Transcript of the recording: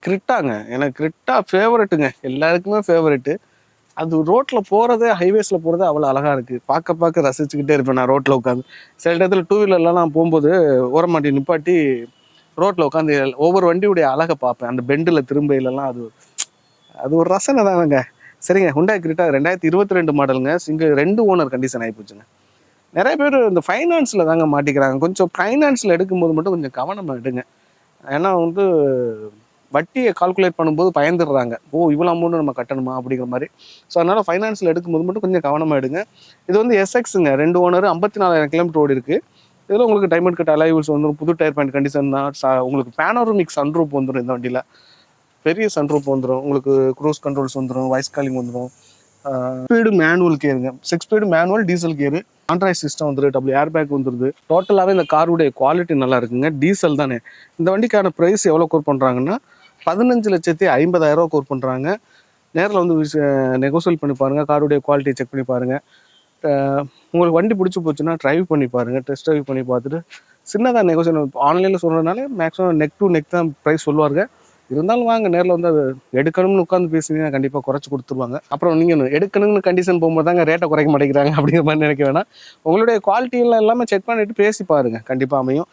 கிரிட்டாங்க. எனக்கு கிரிட்டா ஃபேவரெட்டுங்க. எல்லாருக்குமே ஃபேவரெட்டு. அது ரோட்ல போறதே, ஹைவேஸ்ல போறதே அவ்வளோ அழகா இருக்கு. பார்க்க பார்க்க ரசிச்சுக்கிட்டே இருப்பேன் நான் ரோட்ல உட்காந்து. சில இடத்துல டூ வீலர்லாம் நான் போகும்போது ஓரமாட்டி நிப்பாட்டி ரோட்ல உட்காந்து ஒவ்வொரு வண்டியுடைய அழகை பார்ப்பேன். அந்த பெண்டில் திரும்பையிலலாம் அது அது ஒரு ரசனை தானங்க. சரிங்க, ஹுண்டாய் கிரிட்டா 2022 மாடலுங்க. சிங்கிள் 2 ஓனர் கண்டிஷன் ஆகிப்போச்சுங்க. நிறைய பேர் இந்த ஃபைனான்ஸில் தாங்க மாட்டிக்கிறாங்க. கொஞ்சம் ஃபைனான்ஸில் எடுக்கும்போது மட்டும் கொஞ்சம் கவனமாக எடுங்க. ஏன்னா வந்து வட்டியை கால்குலேட் பண்ணும்போது பயந்துடுறாங்க. இவ்வளோ அமௌண்ட் நம்ம கட்டணுமா அப்படிங்கிற மாதிரி. ஸோ அதனால் ஃபைனான்ஸில் எடுக்கும்போது மட்டும் கொஞ்சம் கவனமாக எடுங்க. இது வந்து எஸ்எக்ஸுங்க, 2 ஓனர், 54,000 கிலோமீட்டர் ஓடி இருக்குது. இதில் உங்களுக்கு டைமண்ட் கட் அலைவல்ஸ் வந்துடும், புது டயர் பேண்ட் கண்டிஷன் தான். உங்களுக்கு பேனோரமிக் சன்ரூப் வந்துடும். இந்த வண்டியில் பெரிய சன்ரூப் வந்துடும். உங்களுக்கு க்ரூஸ் கண்ட்ரோல்ஸ் வந்துடும், வாய்ஸ் காலிங் வந்துடும். ஸ்பீடு மேனுவல் கேருங்க, 6 speed manual diesel gear. Android system வந்துடும், ஏர் பேக் வந்துடுது. டோட்டலாகவே இந்த காருடைய குவாலிட்டி நல்லா இருக்குங்க. டீசல் தானே. இந்த வண்டிக்கான ப்ரைஸ் எவ்வளோ கோர் பண்ணுறாங்கன்னா 15,50,000 கோர் பண்ணுறாங்க. நேரில் வந்து நெகோசியேட் பண்ணி பாருங்கள். காருடைய குவாலிட்டி செக் பண்ணி பாருங்கள். உங்களுக்கு வண்டி பிடிச்சி போச்சுன்னா ட்ரைவ் பண்ணி பாருங்கள். டெஸ்ட் ட்ரைவ் பண்ணி பார்த்துட்டு சின்னதாக நெகோசியேட் ஆன்லைனில் சொல்கிறதுனால மேக்ஸிமம் நெக் டு நெக் தான் ப்ரைஸ் சொல்லுவாங்க. இருந்தாலும் வாங்க, நேரில் வந்து அது எடுக்கணும்னு உட்காந்து பேசுனீங்கன்னா கண்டிப்பாக குறைச்சி கொடுத்துருவாங்க. அப்புறம் நீங்கள் எடுக்கணும்னு கண்டிஷன் போகும்போது தாங்க ரேட்டை குறைக்க மாட்டேங்கிறாங்க அப்படிங்கிற மாதிரி நினைக்க வேணாம். உங்களுடைய குவாலிட்டியில் எல்லாமே செக் பண்ணிவிட்டு பேசி பாருங்கள், கண்டிப்பாக அமையும்.